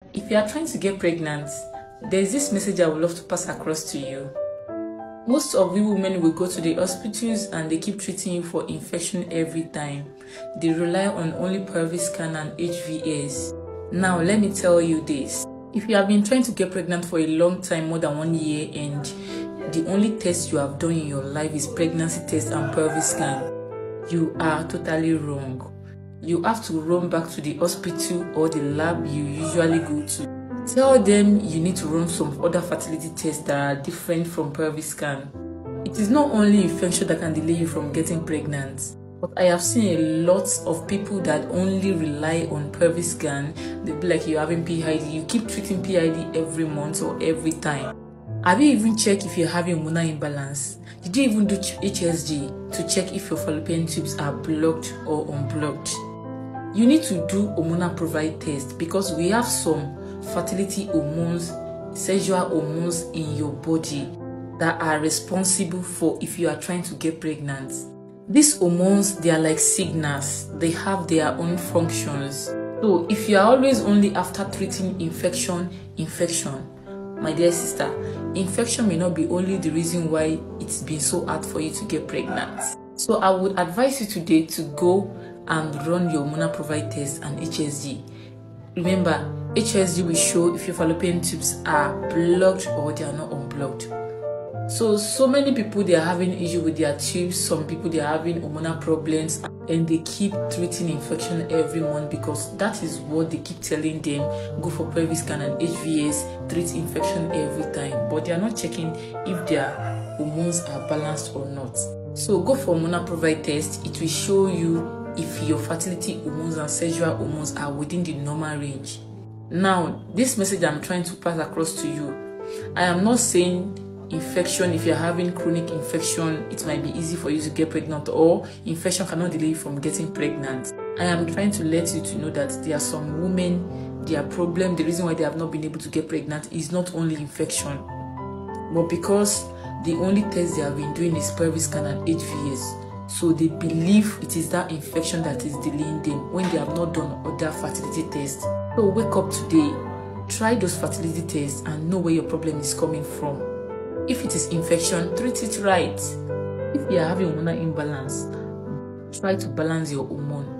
If you are trying to get pregnant, there's this message I would love to pass across to you. Most of you women will go to the hospitals and they keep treating you for infection every time. They rely on only pelvic scan and HVS. Now let me tell you this. If you have been trying to get pregnant for a long time, more than 1 year, and the only test you have done in your life is pregnancy test and pelvic scan, you are totally wrong. You have to run back to the hospital or the lab you usually go to. Tell them you need to run some other fertility tests that are different from pelvic scan. It is not only infection that can delay you from getting pregnant, but I have seen a lot of people that only rely on pelvic scan. They'll be like, you're having PID, you keep treating PID every month or every time. Have you even checked if you're having hormonal imbalance? Did you even do HSG to check if your fallopian tubes are blocked or unblocked? You need to do hormonal provide test because we have some fertility hormones, sexual hormones in your body that are responsible for if you are trying to get pregnant. These hormones, they are like signals. They have their own functions. So if you are always only after treating infection, my dear sister, infection may not be only the reason why it's been so hard for you to get pregnant. So I would advise you today to go and run your hormonal provide test and HSG. Remember, HSG will show if your fallopian tubes are blocked or they are not unblocked. So many people, they are having issue with their tubes. Some people, they are having hormonal problems and they keep treating infection every month because that is what they keep telling them. Go for pelvic scan and HVS, treat infection every time. But they are not checking if their hormones are balanced or not. So go for hormonal provide test. It will show you if your fertility hormones and sexual hormones are within the normal range. Now, this message I'm trying to pass across to you, I am not saying infection, if you're having chronic infection, it might be easy for you to get pregnant, or infection cannot delay you from getting pregnant. I am trying to let you to know that there are some women, their problem, the reason why they have not been able to get pregnant is not only infection, but because the only test they have been doing is pelvic scan and HVS. So they believe it is that infection that is delaying them when they have not done other fertility tests. So wake up today, try those fertility tests and know where your problem is coming from. If it is infection, treat it right. If you are having hormonal imbalance, try to balance your hormone.